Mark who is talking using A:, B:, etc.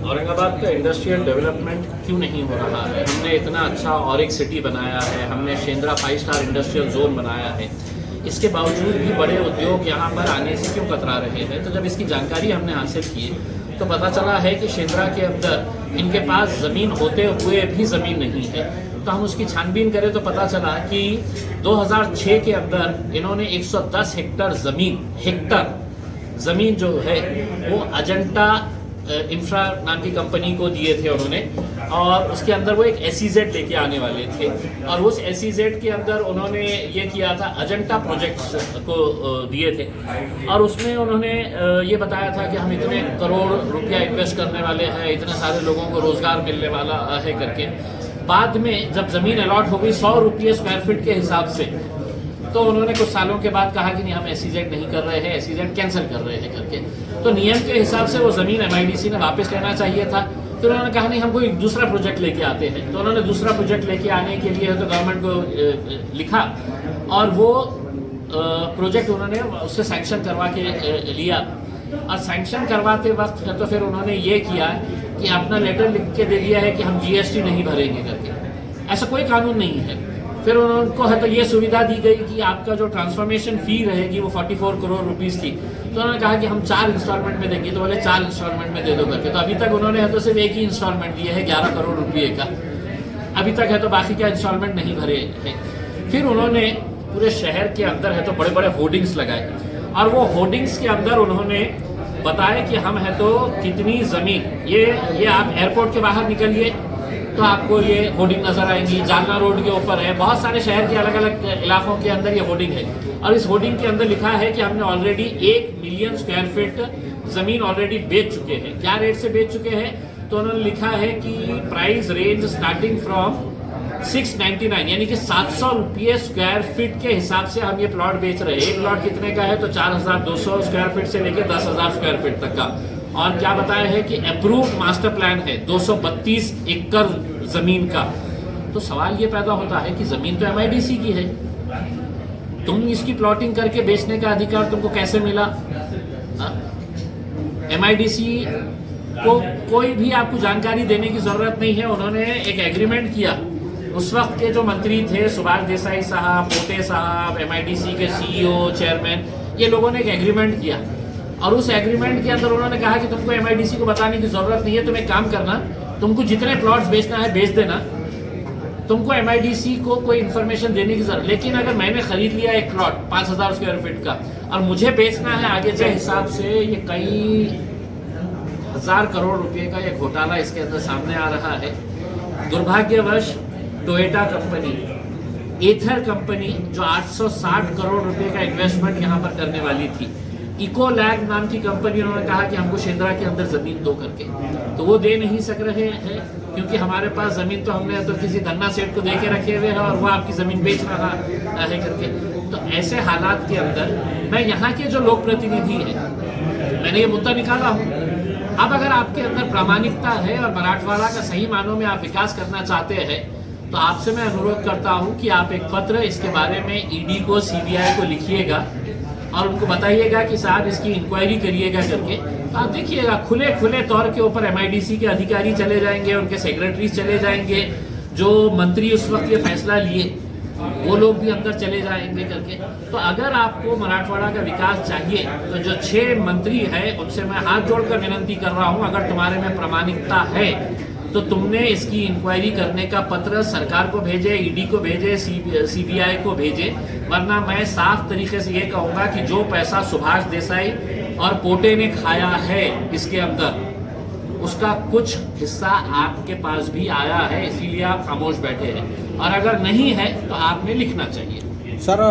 A: औरंगाबाद का industrial development क्यों नहीं हो रहा है? हमने इतना अच्छा और एक सिटी बनाया है, हमने शेंद्रा 5 स्टार इंडस्ट्रियल जोन बनाया है, इसके बावजूद भी बड़े उद्योग यहाँ पर आने से क्यों कतरा रहे हैं? तो जब इसकी जानकारी हमने हासिल की तो पता चला है कि शेंद्रा के अंदर इनके पास ज़मीन होते हुए भी ज़मीन नहीं है। तो हम उसकी छानबीन करें तो पता चला कि 2006 के अंदर इन्होंने 110 हेक्टर ज़मीन जो है वो अजंता इंफ्रा नाम की कंपनी को दिए थे उन्होंने, और उसके अंदर वो एक SEZ लेके आने वाले थे, और उस SEZ के अंदर उन्होंने ये किया था, अजंता प्रोजेक्ट्स को दिए थे, और उसमें उन्होंने ये बताया था कि हम इतने करोड़ रुपया इन्वेस्ट करने वाले हैं, इतने सारे लोगों को रोज़गार मिलने वाला है करके। बाद में जब ज़मीन अलॉट हो गई 100 रुपये स्क्वायर फीट के हिसाब से, तो उन्होंने कुछ सालों के बाद कहा कि नहीं, हम SEZ नहीं कर रहे हैं, SEZ कैंसिल कर रहे हैं करके। तो नियम के हिसाब से वो ज़मीन MIDC ने वापस लेना चाहिए था। तो उन्होंने कहा नहीं, हम कोई दूसरा प्रोजेक्ट लेके आते हैं। तो उन्होंने दूसरा प्रोजेक्ट लेके आने के लिए तो गवर्नमेंट को लिखा, और वो प्रोजेक्ट उन्होंने उससे सैंक्शन करवा के लिया, और सैंक्शन करवाते वक्त तो फिर उन्होंने ये किया कि अपना लेटर लिख के दे दिया है कि हम GST नहीं भरेंगे करके। ऐसा कोई कानून नहीं है। फिर उनको है तो ये सुविधा दी गई कि आपका जो ट्रांसफॉर्मेशन फ़ी रहेगी वो 44 करोड़ रुपीस थी। तो उन्होंने कहा कि हम 4 इंस्टॉलमेंट में देंगे, तो बोले 4 इंस्टॉलमेंट में दे दो करके। तो अभी तक उन्होंने है तो सिर्फ एक ही इंस्टॉलमेंट दिया है 11 करोड़ रुपये का, अभी तक है तो बाकी का इंस्टॉलमेंट नहीं भरे हैं। फिर उन्होंने पूरे शहर के अंदर है तो बड़े बड़े होर्डिंग्स लगाए, और वो होर्डिंग्स के अंदर उन्होंने बताया कि हम है तो कितनी ज़मीन, ये आप एयरपोर्ट के बाहर निकलिए तो आपको ये होर्डिंग नजर आएंगी, जालना रोड के ऊपर है, बहुत सारे शहर के अलग अलग इलाकों के अंदर ये होर्डिंग है। और इस होर्डिंग के अंदर लिखा है कि हमने ऑलरेडी 1 मिलियन स्क्वायर फीट ज़मीन ऑलरेडी बेच चुके हैं। क्या रेट से बेच चुके हैं? तो उन्होंने लिखा है कि प्राइस रेंज स्टार्टिंग फ्रॉम 699, यानी कि 700 रुपये स्क्वायर फीट के हिसाब से हम ये प्लॉट बेच रहे हैं। एक प्लॉट कितने का है? तो 4200 स्क्वायर फीट से लेकर 10,000 स्क्वायर फीट तक का। और क्या बताया है कि अप्रूव्ड मास्टर प्लान है 232 एकड़ जमीन का। तो सवाल ये पैदा होता है कि जमीन तो MIDC की है, तुम इसकी प्लॉटिंग करके बेचने का अधिकार तुमको कैसे मिला? MIDC को कोई भी आपको जानकारी देने की जरूरत नहीं है। उन्होंने एक एग्रीमेंट किया, उस वक्त के जो मंत्री थे सुभाष देसाई साहब, पोटे साहब, MIDC के CEO, चेयरमैन, ये लोगों ने एक एग्रीमेंट किया, और उस एग्रीमेंट के अंदर उन्होंने कहा कि तुमको MIDC को बताने की जरूरत नहीं है, तुम एक काम करना, तुमको जितने प्लॉट्स बेचना है बेच देना, तुमको MIDC को कोई इन्फॉर्मेशन देने की जरूरत। लेकिन अगर मैंने खरीद लिया एक प्लॉट 5000 स्क्वायर फीट का और मुझे बेचना है आगे के हिसाब से, ये कई हजार करोड़ रुपए का ये घोटाला इसके अंदर सामने आ रहा है। दुर्भाग्यवश टोयोटा कंपनी, एथर कंपनी जो 860 करोड़ रुपए का इन्वेस्टमेंट यहाँ पर करने वाली थी, इकोलैग नाम की कंपनी, उन्होंने कहा कि हमको शेंद्रा के अंदर ज़मीन दो करके, तो वो दे नहीं सक रहे हैं क्योंकि हमारे पास ज़मीन तो हमने तो किसी धन्ना सेठ को दे के रखे हुए हैं और वो आपकी ज़मीन बेच रहा है करके। तो ऐसे हालात के अंदर मैं यहाँ के जो लोक प्रतिनिधि हैं, मैंने ये मुद्दा निकाला हूँ। अब अगर आपके अंदर प्रामाणिकता है और मराठवाड़ा का सही मानों में आप विकास करना चाहते हैं, तो आपसे मैं अनुरोध करता हूँ कि आप एक पत्र इसके बारे में ED को, CBI को लिखिएगा और उनको बताइएगा कि साहब इसकी इंक्वायरी करिएगा करके। आप देखिएगा खुले तौर के ऊपर MIDC के अधिकारी चले जाएंगे, उनके सेक्रेटरीज चले जाएंगे, जो मंत्री उस वक्त ये फैसला लिए वो लोग भी अंदर चले जाएंगे करके। तो अगर आपको मराठवाड़ा का विकास चाहिए तो जो 6 मंत्री हैं उनसे मैं हाथ जोड़कर विनंती कर रहा हूँ, अगर तुम्हारे में प्रामाणिकता है तो तुमने इसकी इंक्वायरी करने का पत्र सरकार को भेजे, ED को भेजे, CBI को भेजे, वरना मैं साफ तरीके से ये कहूँगा कि जो पैसा सुभाष देसाई और पोटे ने खाया है इसके अंदर, उसका कुछ हिस्सा आपके पास भी आया है, इसीलिए आप खामोश बैठे हैं। और अगर नहीं है तो आपने लिखना चाहिए।
B: सर